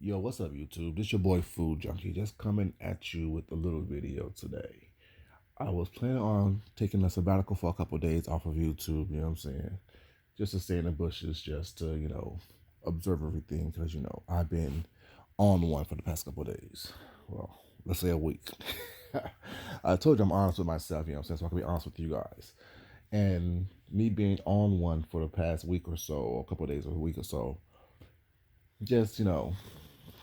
Yo, what's up, YouTube? This your boy Food Junkie, just coming at you with a little video today. I was planning on taking a sabbatical for a couple of days off of YouTube, you know what I'm saying? Just to stay in the bushes, just to, observe everything, because, I've been on one for the past couple of days. Well, let's say a week. I told you I'm honest with myself, you know what I'm saying? So I can be honest with you guys. And me being on one for the past week or so, or a couple of days or a week or so, just,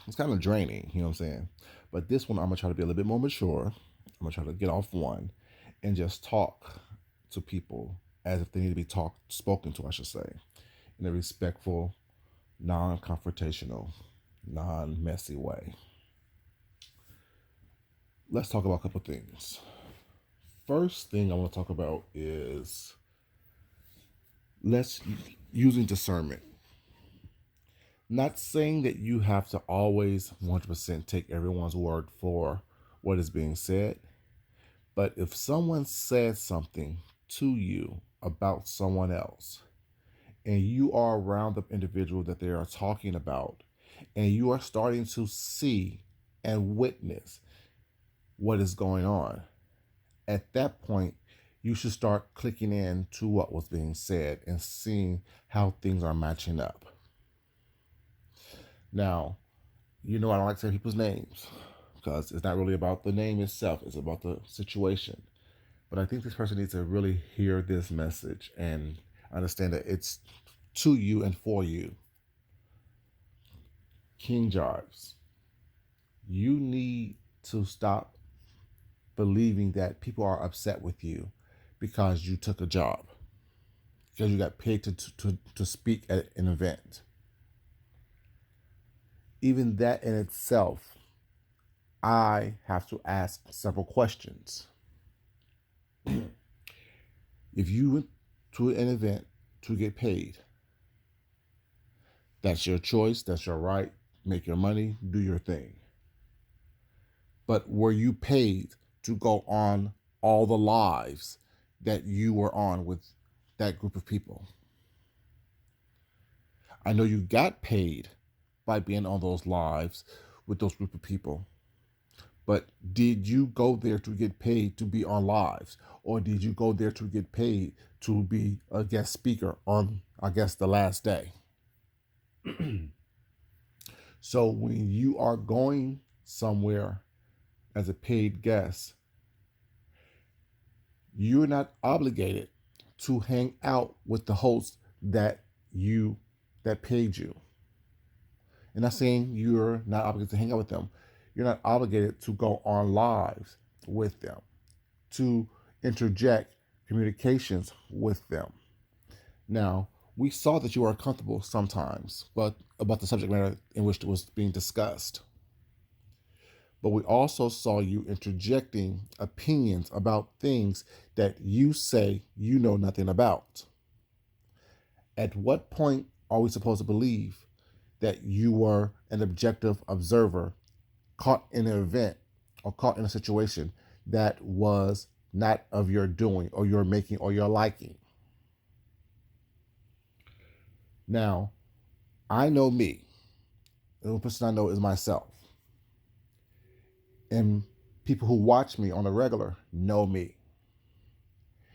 it's kind of draining, you know what I'm saying? But this one, I'm going to try to be a little bit more mature. I'm going to try to get off one and just talk to people as if they need to be spoken to, I should say, in a respectful, non-confrontational, non-messy way. Let's talk about a couple things. First thing I want to talk about is using discernment. Not saying that you have to always 100% take everyone's word for what is being said, but if someone says something to you about someone else, and you are around the individual that they are talking about, and you are starting to see and witness what is going on, at that point, you should start clicking in to what was being said and seeing how things are matching up. Now, I don't like saying people's names because it's not really about the name itself. It's about the situation. But I think this person needs to really hear this message and understand that it's to you and for you. King Jarves, you need to stop believing that people are upset with you because you took a job, because you got paid to speak at an event. Even that in itself, I have to ask several questions. If you went to an event to get paid, that's your choice, that's your right. Make your money, do your thing. But were you paid to go on all the lives that you were on with that group of people? I know you got paid by being on those lives with those group of people. But did you go there to get paid to be on lives? Or did you go there to get paid to be a guest speaker on, I guess, the last day? So when you are going somewhere as a paid guest, you're not obligated to hang out with the host that paid you. And not saying you're not obligated to hang out with them. You're not obligated to go on lives with them, to interject communications with them. Now, we saw that you were uncomfortable sometimes, but about the subject matter in which it was being discussed. But we also saw you interjecting opinions about things that you say you know nothing about. At what point are we supposed to believe that you were an objective observer caught in an event or caught in a situation that was not of your doing or your making or your liking? Now, I know me. The only person I know is myself. And people who watch me on a regular know me.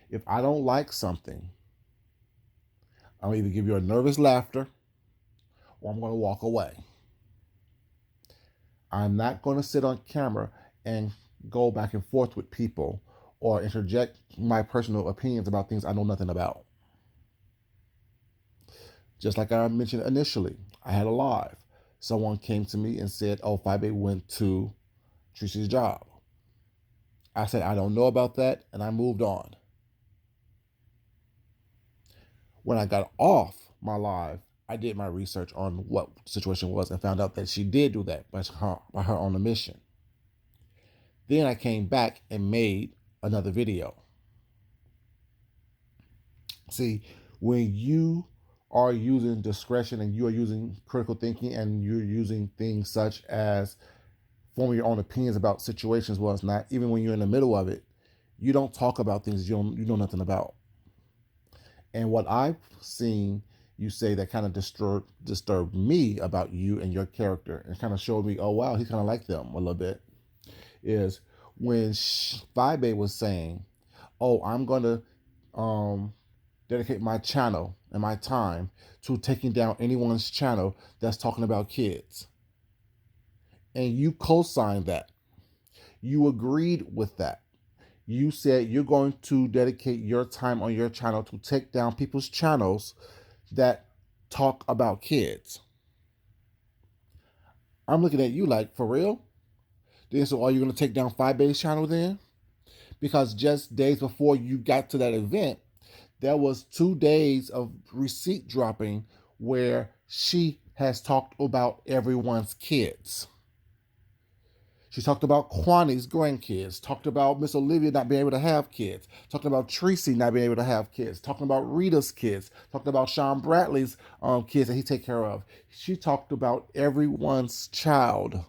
If I don't like something, I'll either give you a nervous laughter or I'm going to walk away. I'm not going to sit on camera and go back and forth with people or interject my personal opinions about things I know nothing about. Just like I mentioned initially, I had a live. Someone came to me and said, oh, Fibe went to Tracy's job. I said, I don't know about that, and I moved on. When I got off my live, I did my research on what the situation was and found out that she did do that by her own admission. Then I came back and made another video. See, when you are using discretion and you are using critical thinking and you're using things such as forming your own opinions about situations, well, it's not, even when you're in the middle of it, you don't talk about things you know nothing about. And what I've seen you say that kind of disturbed me about you and your character, and kind of showed me, oh wow, he's kind of like them a little bit, is when Vibe was saying, oh, I'm going to dedicate my channel and my time to taking down anyone's channel that's talking about kids. And you co-signed that. You agreed with that. You said you're going to dedicate your time on your channel to take down people's channels that talk about kids. I'm looking at you like, for real? Then so are you going to take down Five Bay's channel then? Because just days before you got to that event, there was 2 days of receipt dropping where she has talked about everyone's kids. She talked about Kwani's grandkids, talked about Miss Olivia not being able to have kids, talked about Tracy not being able to have kids, talking about Rita's kids, talked about Sean Bradley's kids that he take care of. She talked about everyone's child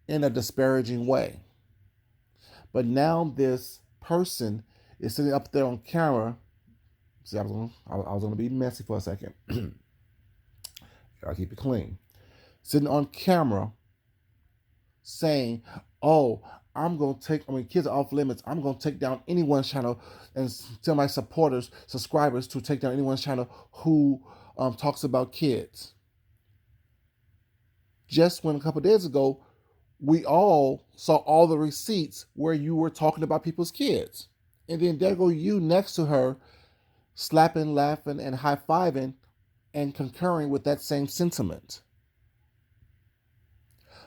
in a disparaging way. But now this person is sitting up there on camera. See, I was going to be messy for a second. I'll keep it clean. Sitting on camera saying, oh, kids are off limits. I'm going to take down anyone's channel and tell my subscribers to take down anyone's channel who talks about kids. Just when a couple days ago, we all saw all the receipts where you were talking about people's kids. And then there go you next to her, slapping, laughing, and high-fiving and concurring with that same sentiment.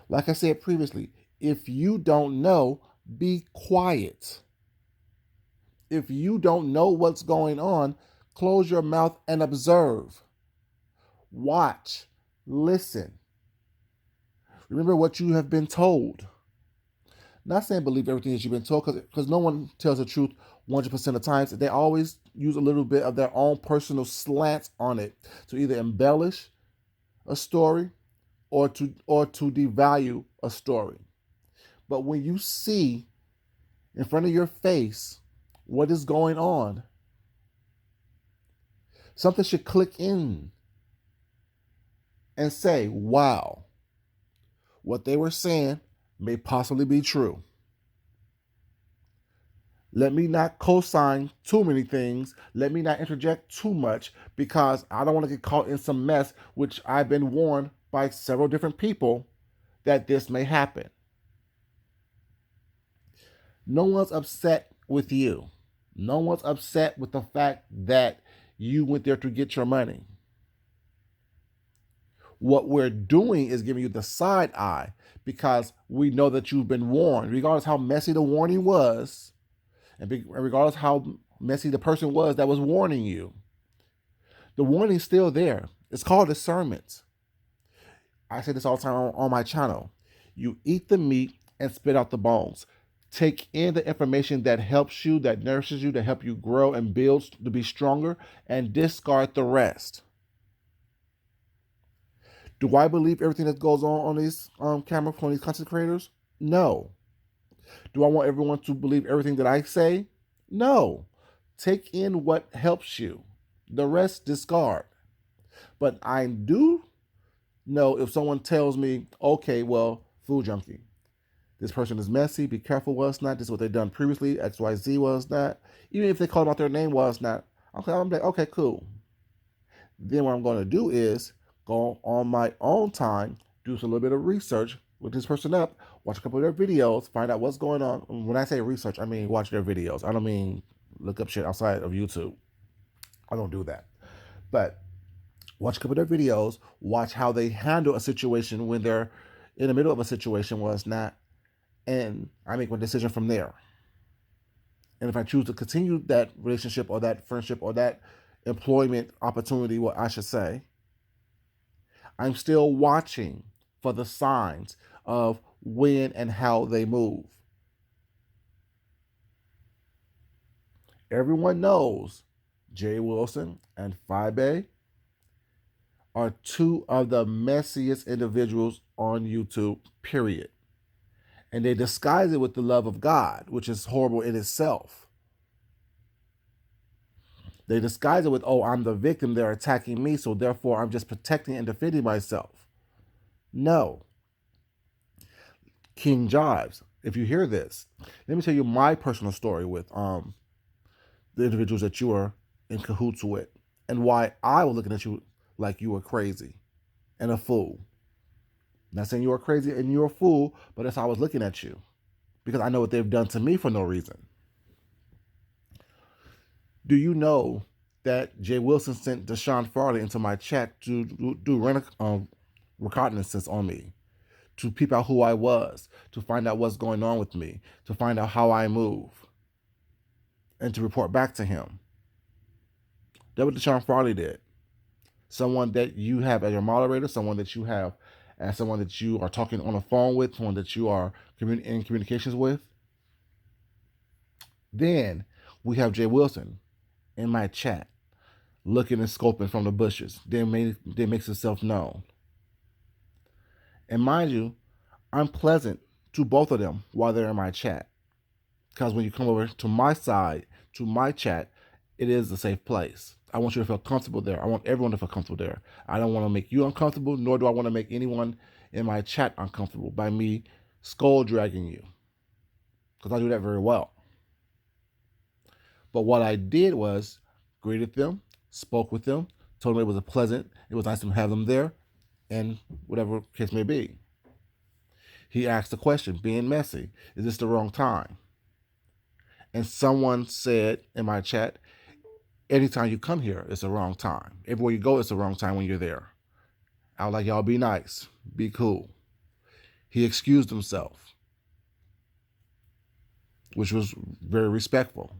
Like I said previously, if you don't know, be quiet. If you don't know what's going on, close your mouth and observe. Watch. Listen. Remember what you have been told. Not saying believe everything that you've been told, because no one tells the truth 100% of the times. They always use a little bit of their own personal slant on it to either embellish a story or to devalue a story. But when you see in front of your face what is going on, something should click in and say, wow, what they were saying may possibly be true. Let me not co-sign too many things. Let me not interject too much, because I don't want to get caught in some mess, which I've been warned by several different people that this may happen. No one's upset with you. No one's upset with the fact that you went there to get your money. What we're doing is giving you the side eye, because we know that you've been warned, regardless how messy the warning was, and regardless how messy the person was that was warning you. The warning's still there. It's called discernment. I say this all the time on my channel. You eat the meat and spit out the bones. Take in the information that helps you, that nourishes you, that help you grow and build to be stronger, and discard the rest. Do I believe everything that goes on these camera from these content creators? No. Do I want everyone to believe everything that I say? No. Take in what helps you. The rest discard. But I do know if someone tells me, okay, well, food junkie, this person is messy, be careful, was not. This is what they've done previously, XYZ was not. Even if they called out their name, was not. Okay, I'm like, okay, cool. Then what I'm going to do is go on my own time, do a little bit of research, look this person up, watch a couple of their videos, find out what's going on. When I say research, I mean watch their videos. I don't mean look up shit outside of YouTube. I don't do that. But watch a couple of their videos, watch how they handle a situation when they're in the middle of a situation was not, and I make my decision from there. And if I choose to continue that relationship or that friendship or that employment opportunity, what I should say, I'm still watching for the signs of when and how they move. Everyone knows Jay Wilson and Fibe are two of the messiest individuals on YouTube, period. And they disguise it with the love of God, which is horrible in itself. They disguise it with, oh, I'm the victim, they're attacking me, so therefore I'm just protecting and defending myself. No. King Jives, if you hear this, let me tell you my personal story with the individuals that you are in cahoots with, and why I was looking at you like you were crazy and a fool. Not saying you are crazy and you're a fool, but that's how I was looking at you, because I know what they've done to me for no reason. Do you know that Jay Wilson sent Deshaun Farley into my chat to do reconnaissance on me, to peep out who I was, to find out what's going on with me, to find out how I move, and to report back to him? That's what Deshaun Farley did. Someone that you have as your moderator, someone that you have as someone that you are talking on the phone with, someone that you are in communications with. Then we have Jay Wilson in my chat, looking and scoping from the bushes. Then makes himself known. And mind you, I'm pleasant to both of them while they're in my chat. Because when you come over to my side, to my chat, it is a safe place. I want you to feel comfortable there. I want everyone to feel comfortable there. I don't want to make you uncomfortable, nor do I want to make anyone in my chat uncomfortable by me skull dragging you, because I do that very well. But what I did was greeted them, spoke with them, told them it was nice to have them there, and whatever case may be. He asked the question, being messy, is this the wrong time? And someone said in my chat, anytime you come here, it's the wrong time. Everywhere you go, it's the wrong time when you're there. I was like, y'all be nice, be cool. He excused himself, which was very respectful.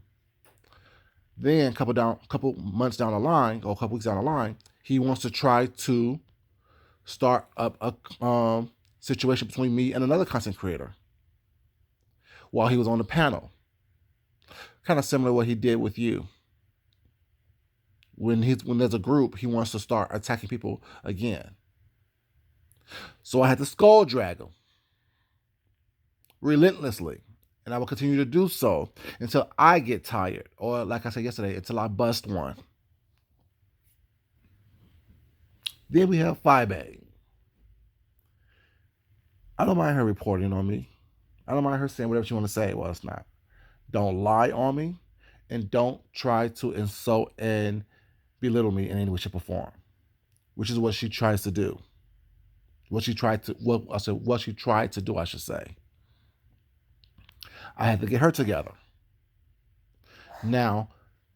Then a couple months down the line, or a couple weeks down the line, he wants to try to start up a situation between me and another content creator while he was on the panel. Kind of similar to what he did with you. When there's a group, he wants to start attacking people again. So I had to skull drag him relentlessly. And I will continue to do so until I get tired. Or like I said yesterday, until I bust one. Then we have 5A. I don't mind her reporting on me. I don't mind her saying whatever she want to say. Well, it's not. Don't lie on me. And don't try to insult and belittle me in any way, shape, or form. Which is what she tries to do. What she tried to do, I should say. I had to get her together. Now,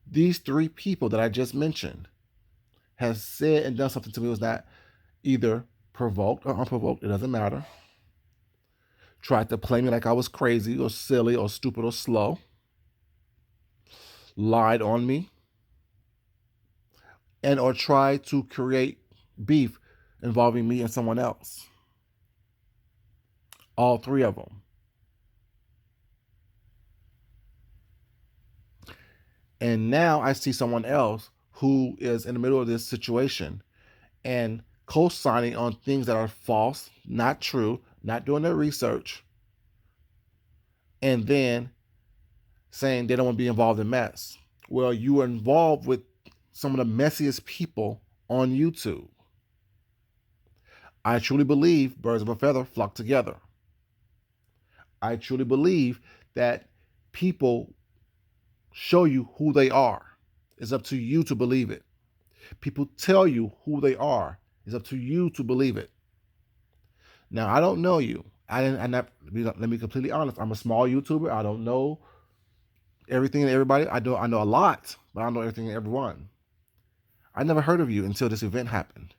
these three people that I just mentioned has said and done something to me was not either provoked or unprovoked, it doesn't matter. Tried to play me like I was crazy or silly or stupid or slow. Lied on me. And or tried to create beef involving me and someone else. All three of them. And now I see someone else who is in the middle of this situation and co-signing on things that are false, not true, not doing their research, and then saying they don't want to be involved in mess. Well, you are involved with some of the messiest people on YouTube. I truly believe birds of a feather flock together. I truly believe that people show you who they are. It's up to you to believe it. People tell you who they are. It's up to you to believe it. Now, I don't know you. Let me be completely honest. I'm a small YouTuber. I don't know everything and everybody. I know a lot, but I don't know everything and everyone. I never heard of you until this event happened.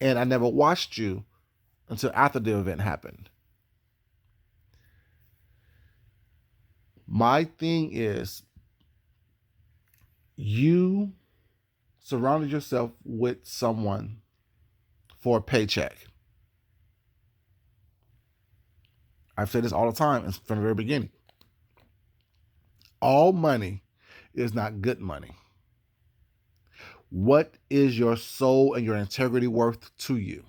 And I never watched you until after the event happened. My thing is, you surrounded yourself with someone for a paycheck. I've said this all the time from the very beginning. All money is not good money. What is your soul and your integrity worth to you?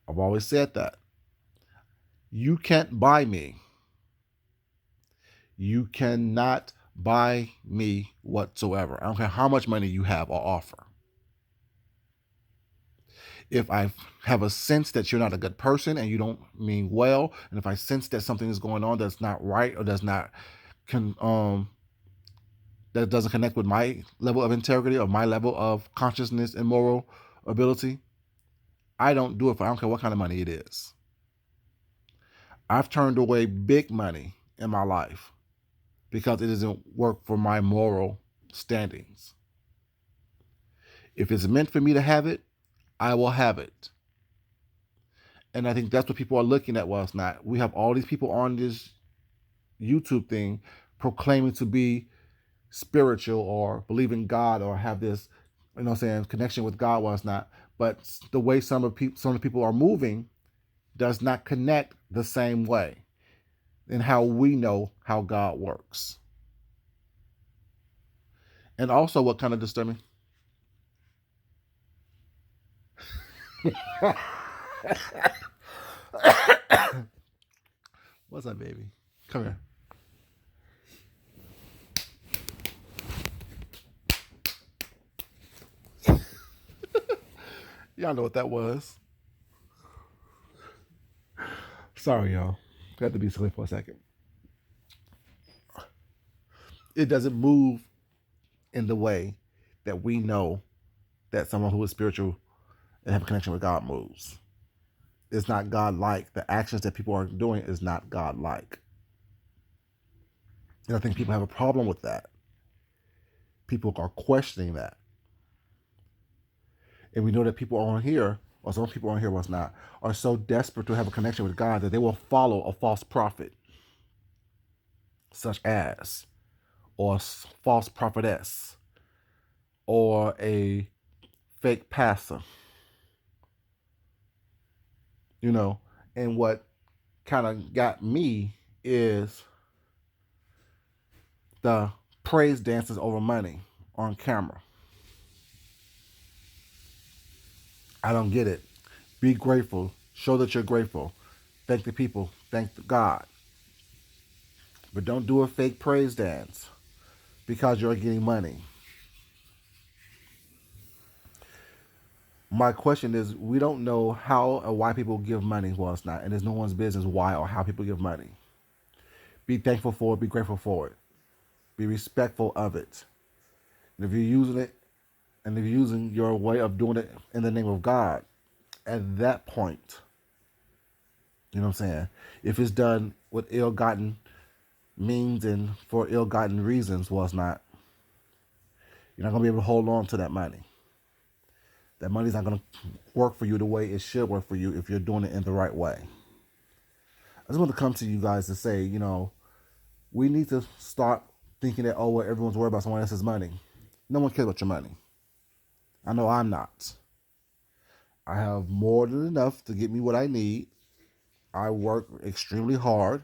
I've always said that. You can't buy me. You cannot buy me whatsoever. I don't care how much money you have or offer. If I have a sense that you're not a good person and you don't mean well, and if I sense that something is going on that's not right or does not can that doesn't connect with my level of integrity or my level of consciousness and moral ability, I don't do it for I don't care what kind of money it is. I've turned away big money in my life because it doesn't work for my moral standings. If it's meant for me to have it, I will have it. And I think that's what people are looking at. Well, it's not. We have all these people on this YouTube thing proclaiming to be spiritual or believe in God or have this, saying connection with God. Well, it's not. But the way some of the people are moving does not connect the same way in how we know how God works. And also, what kind of disturbing? What's up, baby? Come here. Y'all know what that was. Sorry, y'all. I had to be silly for a second. It doesn't move in the way that we know that someone who is spiritual and have a connection with God moves. It's not God-like. The actions that people are doing is not God-like. And I think people have a problem with that. People are questioning that. And we know that people on here, or some people on here was not, are so desperate to have a connection with God that they will follow a false prophet, such as, or a false prophetess, or a fake pastor. And what kind of got me is the praise dances over money on camera. I don't get it. Be grateful. Show that you're grateful. Thank the people. Thank God. But don't do a fake praise dance because you're getting money. My question is, we don't know how or why people give money. Well, it's not. And it's no one's business why or how people give money. Be thankful for it. Be grateful for it. Be respectful of it. And if you're using it, and if you're using your way of doing it in the name of God, at that point, you know what I'm saying? If it's done with ill-gotten means and for ill-gotten reasons, well, it's not. You're not going to be able to hold on to that money. That money's not going to work for you the way it should work for you if you're doing it in the right way. I just want to come to you guys to say, we need to stop thinking that, well, everyone's worried about someone else's money. No one cares about your money. I know I'm not. I have more than enough to get me what I need. I work extremely hard.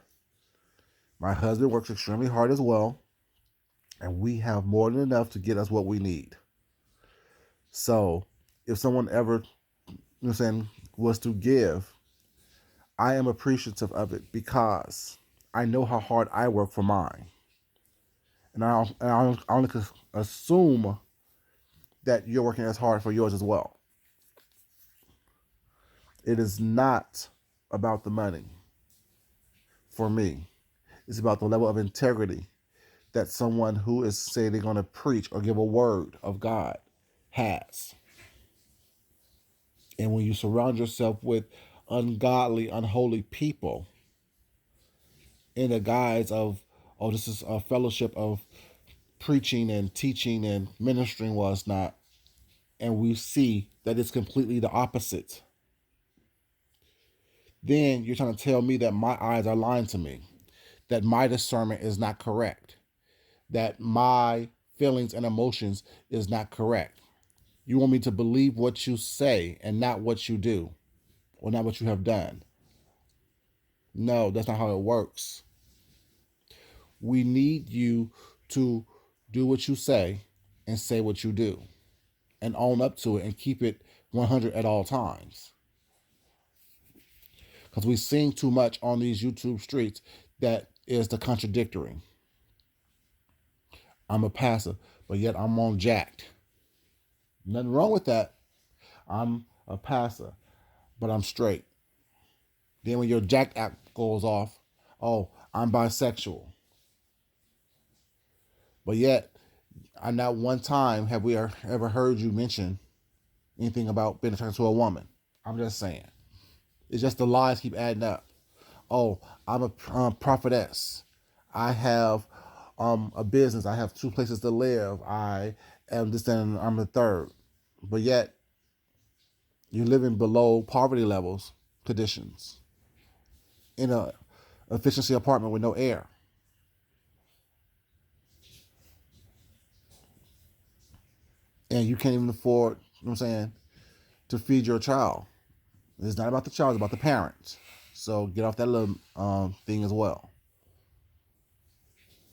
My husband works extremely hard as well. And we have more than enough to get us what we need. So if someone ever, was to give, I am appreciative of it because I know how hard I work for mine. And I only assume that you're working as hard for yours as well. It is not about the money for me. It's about the level of integrity that someone who is saying they're going to preach or give a word of God has. And when you surround yourself with ungodly, unholy people in the guise of, oh, this is a fellowship of preaching and teaching and ministering, was not, and we see that it's completely the opposite, then you're trying to tell me that my eyes are lying to me, that my discernment is not correct, that my feelings and emotions is not correct. You want me to believe what you say and not what you do or not what you have done. No, that's not how it works. We need you to do what you say and say what you do and own up to it and keep it 100 at all times. Because we've seen too much on these YouTube streets that is the contradictory. I'm a passer, but yet I'm on jacked. Nothing wrong with that. I'm a passer, but I'm straight. Then when your jacked app goes off, oh, I'm bisexual. But yet, I not one time have we ever heard you mention anything about being attracted to a woman. I'm just saying. It's just the lies keep adding up. Oh, I'm a prophetess. I have a business. I have two places to live. I am this and I'm the third. But yet, you're living below poverty levels conditions in a efficiency apartment with no air. And you can't even afford, you know what I'm saying, to feed your child. It's not about the child, it's about the parents. So get off that little thing as well.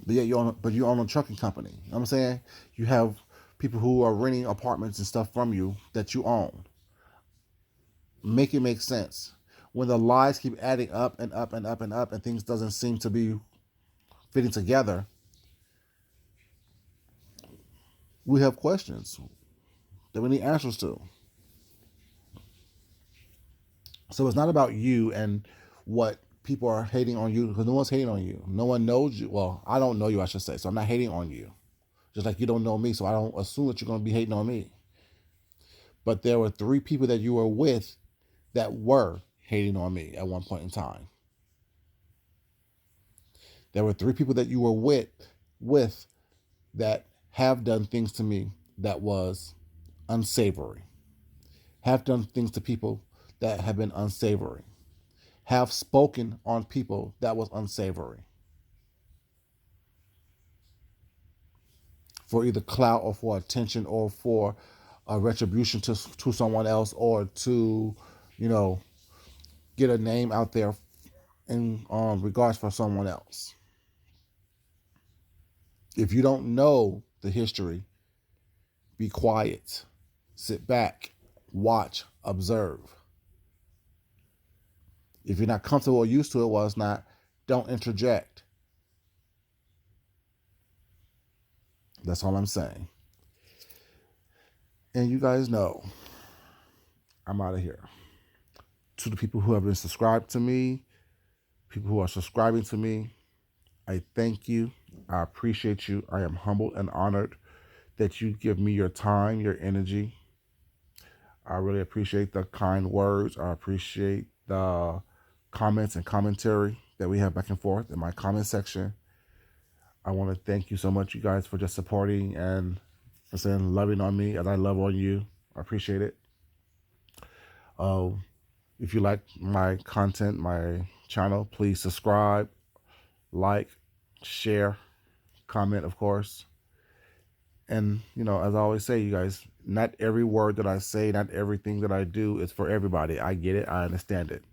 But yeah, you own a trucking company. You know what I'm saying? You have people who are renting apartments and stuff from you that you own. Make it make sense. When the lies keep adding up and up and up and up and things doesn't seem to be fitting together, we have questions that we need answers to. So it's not about you and what people are hating on you, because no one's hating on you. No one knows you. Well, I don't know you, I should say. So I'm not hating on you. Just like you don't know me, so I don't assume that you're going to be hating on me. But there were 3 people that you were with that were hating on me at one point in time. There were 3 people that you were with that have done things to me that was unsavory. Have done things to people that have been unsavory. Have spoken on people that was unsavory. For either clout or for attention or for a retribution to someone else, or to, you know, get a name out there in regards for someone else. If you don't know the history, be quiet, sit back, watch, observe. If you're not comfortable or used to it, well, it's not, don't interject. That's all I'm saying. And you guys know, I'm out of here. To the people who have been subscribed to me, people who are subscribing to me, I thank you. I appreciate you. I am humbled and honored that you give me your time, your energy. I really appreciate the kind words. I appreciate the comments and commentary that we have back and forth in my comment section. I want to thank you so much, you guys, for just supporting and for saying loving on me as I love on you. I appreciate it. If you like my content, my channel, please subscribe, like, share, comment, of course. And, you know, as I always say, you guys, not every word that I say, not everything that I do is for everybody. I get it. I understand it.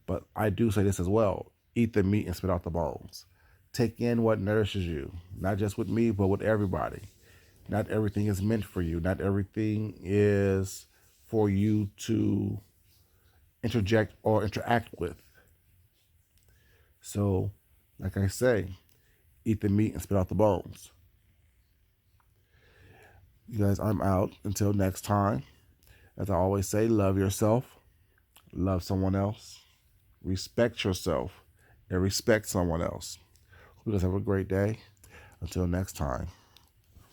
But I do say this as well. Eat the meat and spit out the bones. Take in what nourishes you, not just with me, but with everybody. Not everything is meant for you. Not everything is for you to interject or interact with. So, like I say, eat the meat and spit out the bones. You guys, I'm out. Until next time. As I always say, love yourself, love someone else, respect yourself, and respect someone else. Hope you guys have a great day. Until next time,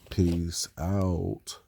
peace out.